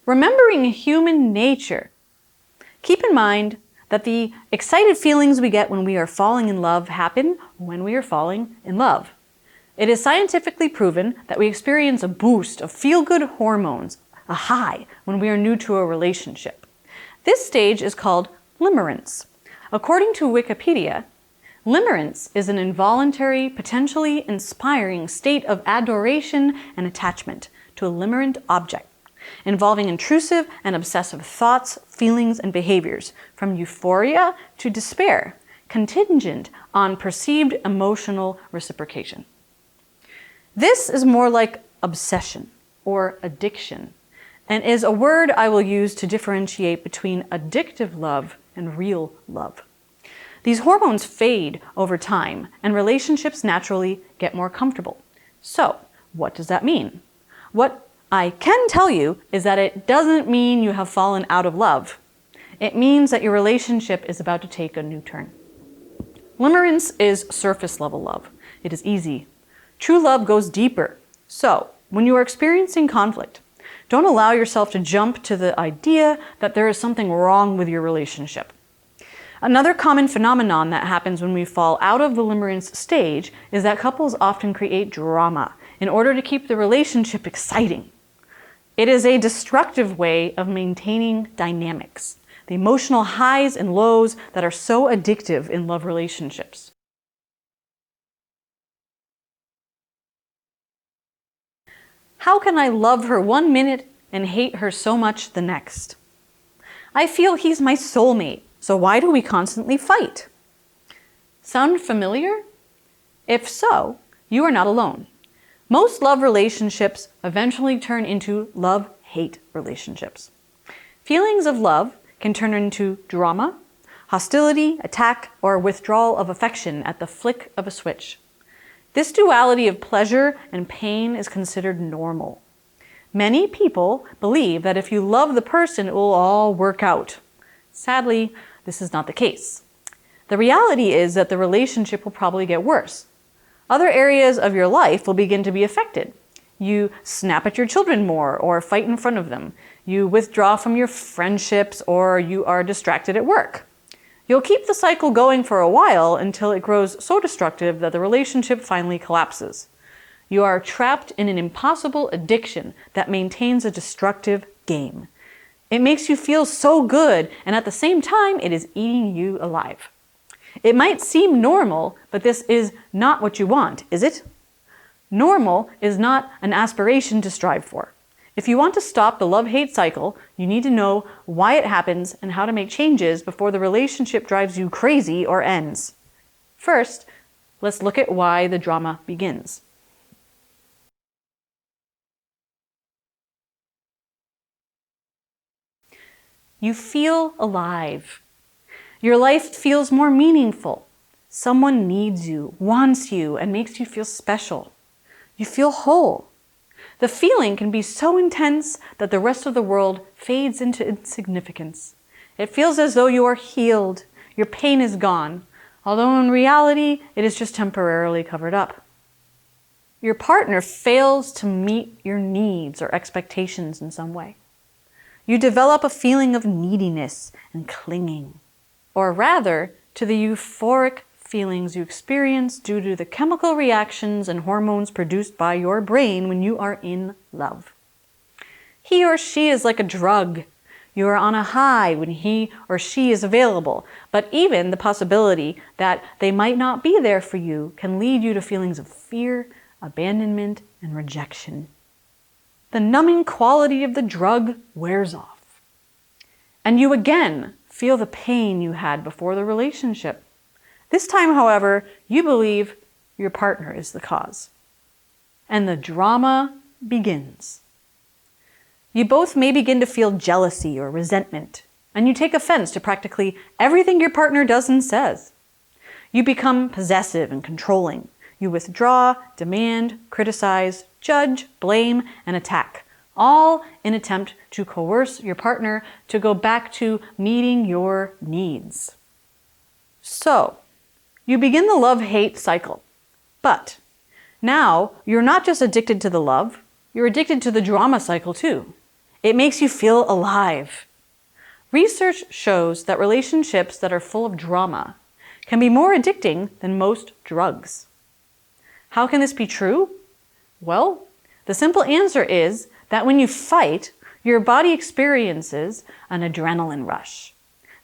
remembering human nature. Keep in mind that the excited feelings we get when we are falling in love happen when we are falling in love. It is scientifically proven that we experience a boost of feel-good hormones, a high, when we are new to a relationship. This stage is called limerence. According to Wikipedia, limerence is an involuntary, potentially inspiring state of adoration and attachment to a limerent object, involving intrusive and obsessive thoughts, feelings, and behaviors, from euphoria to despair, contingent on perceived emotional reciprocation. This is more like obsession or addiction, and is a word I will use to differentiate between addictive love and real love. These hormones fade over time, and relationships naturally get more comfortable. So, what does that mean? What I can tell you is that it doesn't mean you have fallen out of love. It means that your relationship is about to take a new turn. Limerence is surface level love. It is easy. True love goes deeper. So, when you are experiencing conflict, don't allow yourself to jump to the idea that there is something wrong with your relationship. Another common phenomenon that happens when we fall out of the limerence stage is that couples often create drama in order to keep the relationship exciting. It is a destructive way of maintaining dynamics, the emotional highs and lows that are so addictive in love relationships. How can I love her 1 minute and hate her so much the next? I feel he's my soulmate, so why do we constantly fight? Sound familiar? If so, you are not alone. Most love relationships eventually turn into love-hate relationships. Feelings of love can turn into drama, hostility, attack, or withdrawal of affection at the flick of a switch. This duality of pleasure and pain is considered normal. Many people believe that if you love the person, it will all work out. Sadly, this is not the case. The reality is that the relationship will probably get worse. Other areas of your life will begin to be affected. You snap at your children more or fight in front of them. You withdraw from your friendships or you are distracted at work. You'll keep the cycle going for a while until it grows so destructive that the relationship finally collapses. You are trapped in an impossible addiction that maintains a destructive game. It makes you feel so good, and at the same time, it is eating you alive. It might seem normal, but this is not what you want, is it? Normal is not an aspiration to strive for. If you want to stop the love-hate cycle, you need to know why it happens and how to make changes before the relationship drives you crazy or ends. First, let's look at why the drama begins. You feel alive. Your life feels more meaningful. Someone needs you, wants you, and makes you feel special. You feel whole. The feeling can be so intense that the rest of the world fades into insignificance. It feels as though you are healed, your pain is gone, although in reality, it is just temporarily covered up. Your partner fails to meet your needs or expectations in some way. You develop a feeling of neediness and clinging, or rather, to the euphoric feelings you experience due to the chemical reactions and hormones produced by your brain when you are in love. He or she is like a drug. You are on a high when he or she is available, but even the possibility that they might not be there for you can lead you to feelings of fear, abandonment, and rejection. The numbing quality of the drug wears off, and you again feel the pain you had before the relationship. This time, however, you believe your partner is the cause. And the drama begins. You both may begin to feel jealousy or resentment, and you take offense to practically everything your partner does and says. You become possessive and controlling. You withdraw, demand, criticize, judge, blame, and attack, all in an attempt to coerce your partner to go back to meeting your needs. So, you begin the love-hate cycle. But now, you're not just addicted to the love, you're addicted to the drama cycle too. It makes you feel alive. Research shows that relationships that are full of drama can be more addicting than most drugs. How can this be true? Well, the simple answer is that when you fight, your body experiences an adrenaline rush.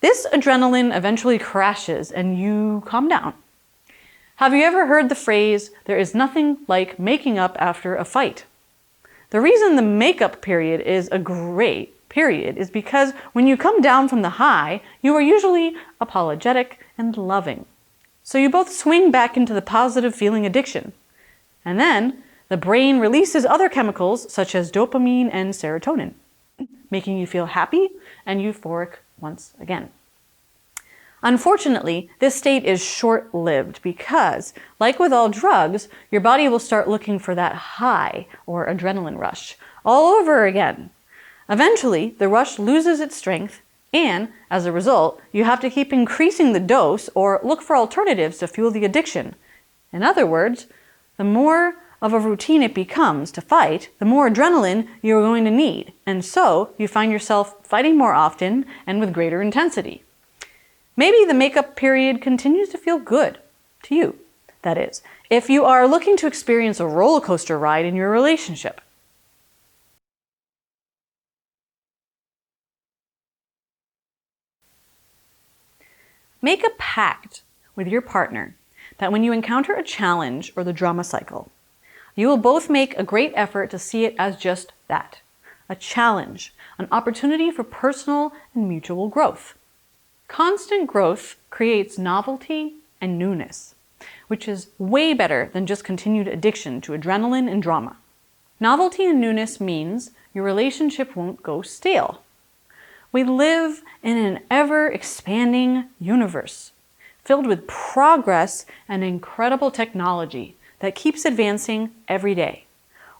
This adrenaline eventually crashes and you calm down. Have you ever heard the phrase, "There is nothing like making up after a fight"? The reason the makeup period is a great period is because when you come down from the high, you are usually apologetic and loving. So you both swing back into the positive feeling addiction. And then the brain releases other chemicals such as dopamine and serotonin, making you feel happy and euphoric once again. Unfortunately, this state is short-lived because, like with all drugs, your body will start looking for that high or adrenaline rush all over again. Eventually, the rush loses its strength, and as a result, you have to keep increasing the dose or look for alternatives to fuel the addiction. In other words, the more of a routine it becomes to fight, the more adrenaline you're going to need, and so you find yourself fighting more often and with greater intensity. Maybe the makeup period continues to feel good to you, that is, if you are looking to experience a roller coaster ride in your relationship. Make a pact with your partner that when you encounter a challenge or the drama cycle, you will both make a great effort to see it as just that, a challenge, an opportunity for personal and mutual growth. Constant growth creates novelty and newness, which is way better than just continued addiction to adrenaline and drama. Novelty and newness means your relationship won't go stale. We live in an ever-expanding universe filled with progress and incredible technology that keeps advancing every day.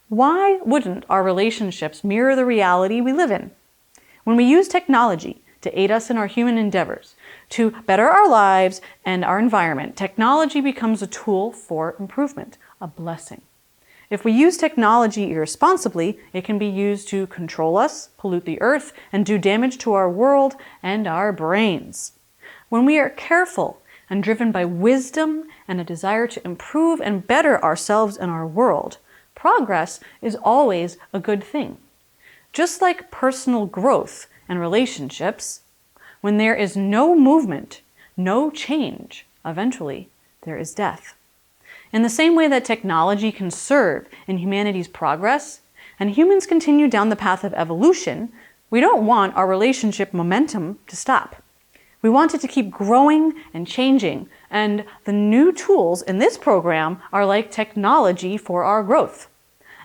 Why wouldn't our relationships mirror the reality we live in? When we use technology to aid us in our human endeavors, to better our lives and our environment, technology becomes a tool for improvement, a blessing. If we use technology irresponsibly, it can be used to control us, pollute the earth, and do damage to our world and our brains. When we are careful and driven by wisdom and a desire to improve and better ourselves and our world, progress is always a good thing. Just like personal growth and relationships, when there is no movement, no change, eventually there is death. In the same way that technology can serve in humanity's progress, and humans continue down the path of evolution, we don't want our relationship momentum to stop. We want it to keep growing and changing, and the new tools in this program are like technology for our growth.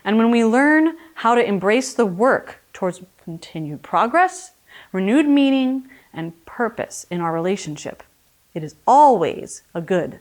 And when we learn how to embrace the work towards continued progress, renewed meaning, and purpose in our relationship, it is always a good